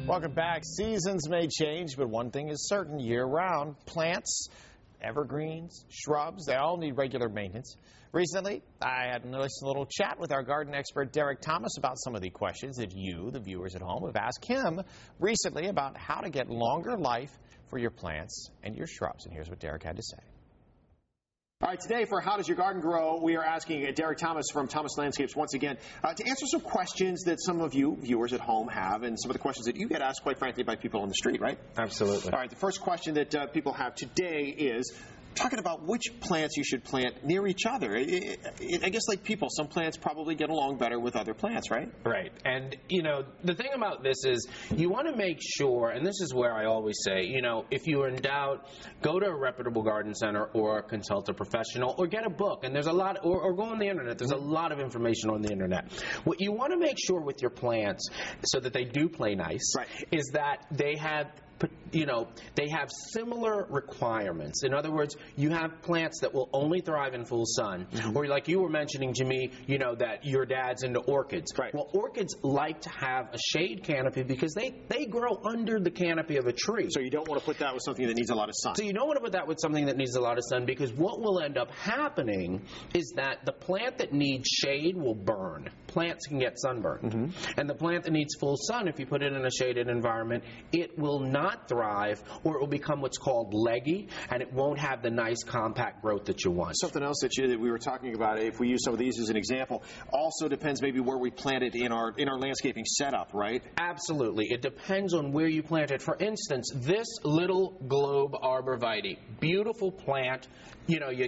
Welcome back. Seasons may change, but one thing is certain year-round. Plants, evergreens, shrubs, they all need regular maintenance. Recently, I had a nice little chat with our garden expert, Derek Thomas, about some of the questions that you, the viewers at home, have asked him recently about how to get longer life for your plants and your shrubs. And here's what Derek had to say. All right, today for How Does Your Garden Grow, we are asking Derek Thomas from Thomas Landscapes once again to answer some questions that some of you viewers at home have and some of the questions that you get asked, quite frankly, by people on the street, right? Absolutely. All right, the first question that people have today is talking about which plants you should plant near each other. I guess like people, some plants probably get along better with other plants, right? Right. And, you know, the thing about this is you want to make sure, and this is where I always say, you know, if you're in doubt, go to a reputable garden center or consult a professional or get a book. And there's a lot, or go on the internet. There's a lot of information on the internet. What you want to make sure with your plants so that they do play nice, right, is that they have, you know, they have similar requirements. In other words, you have plants that will only thrive in full sun, or like you were mentioning to me, you know, that your dad's into orchids. Right. Well, orchids like to have a shade canopy because they grow under the canopy of a tree. So you don't want to put that with something that needs a lot of sun. So you don't want to put that with something that needs a lot of sun, because what will end up happening is that the plant that needs shade will burn. Plants can get sunburned. And the plant that needs full sun, if you put it in a shaded environment, it will not thrive, or it will become what's called leggy, and it won't have the nice compact growth that you want. Something else that we were talking about, if we use some of these as an example, also depends maybe where we plant it in our landscaping setup, right? Absolutely. It depends on where you plant it. For instance, this little globe arborvitae, beautiful plant. You know, you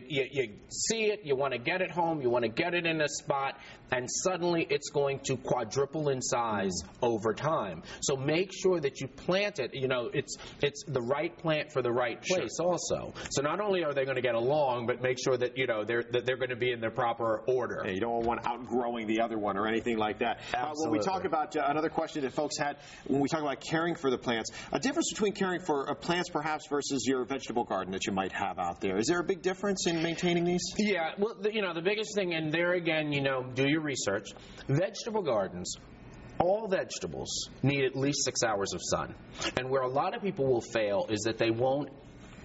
see it, you want to get it home, you want to get it in a spot, and suddenly it's going to quadruple in size over time. So make sure that you plant it, you know, it's the right plant for the right place also. So not only are they going to get along, but make sure that, you know, they're going to be in their proper order. Yeah, you don't want one outgrowing the other one or anything like that. When we talk about another question that folks had, when we talk about caring for the plants, a difference between caring for plants perhaps versus your vegetable garden that you might have out there. Is there a big difference in maintaining these? Yeah, well, you know, the biggest thing, and there again, you know, do your research. Vegetable gardens, all vegetables need at least 6 hours of sun. And where a lot of people will fail is that they won't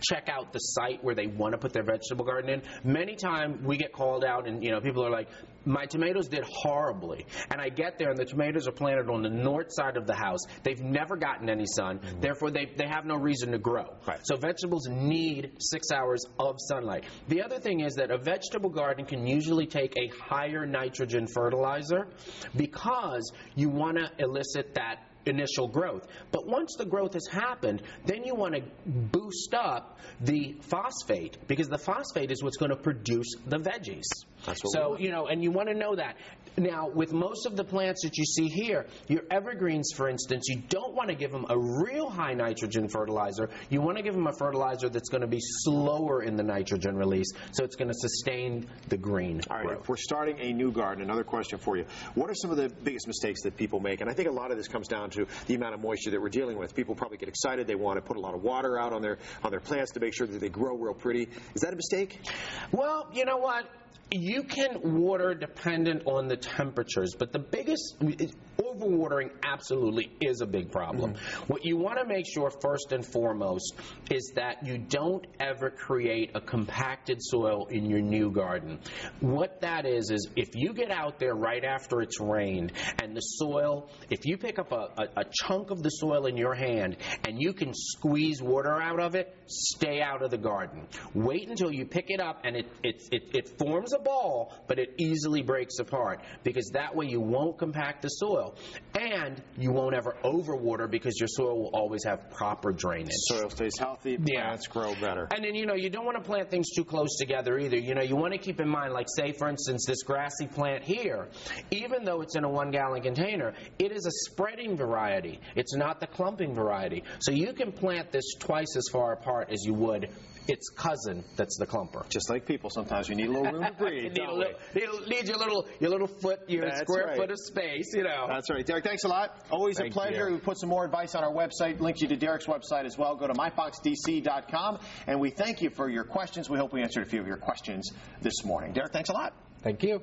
check out the site where they want to put their vegetable garden in. Many times we get called out and, you know, people are like, my tomatoes did horribly. And I get there and the tomatoes are planted on the north side of the house. They've never gotten any sun. Therefore, they have no reason to grow. Right. So vegetables need 6 hours of sunlight. The other thing is that a vegetable garden can usually take a higher nitrogen fertilizer because you want to elicit that initial growth. But once the growth has happened, then you want to boost up the phosphate, because the phosphate is what's going to produce the veggies. That's what so, you know, and you want to know that. Now, with most of the plants that you see here, your evergreens, for instance, you don't want to give them a real high nitrogen fertilizer. You want to give them a fertilizer that's going to be slower in the nitrogen release, so it's going to sustain the green growth. Right, if we're starting a new garden, another question for you. What are some of the biggest mistakes that people make? And I think a lot of this comes down to the amount of moisture that we're dealing with. People probably get excited. They want to put a lot of water out on their plants to make sure that they grow real pretty. Is that a mistake? Well, you know what? You can water dependent on the temperatures, but the biggest, overwatering absolutely is a big problem. What you want to make sure first and foremost is that you don't ever create a compacted soil in your new garden. What that is if you get out there right after it's rained and the soil, if you pick up a chunk of the soil in your hand and you can squeeze water out of it, stay out of the garden. Wait until you pick it up and it forms a ball, but it easily breaks apart, because that way you won't compact the soil and you won't ever overwater, because your soil will always have proper drainage. Soil stays healthy, plants grow better. And then, you know, you don't want to plant things too close together either. You know, you want to keep in mind, like say for instance this grassy plant here, even though it's in a 1-gallon container, it is a spreading variety. It's not the clumping variety. So you can plant this twice as far apart as you would its cousin that's the clumper. Just like people, sometimes you need a little room to breathe. you need your little foot, your square foot of space, you know. That's right. Derek, thanks a lot. Always a pleasure. We put some more advice on our website. Link you to Derek's website as well. Go to myfoxdc.com. And we thank you for your questions. We hope we answered a few of your questions this morning. Derek, thanks a lot. Thank you.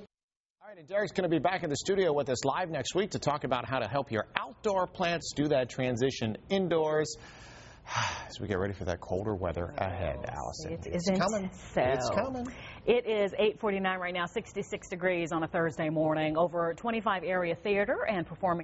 And Derek's going to be back in the studio with us live next week to talk about how to help your outdoor plants do that transition indoors as we get ready for that colder weather ahead, Allison. It's coming. So. It's coming. It is 8:49 right now, 66 degrees on a Thursday morning over 25 area theater and performing.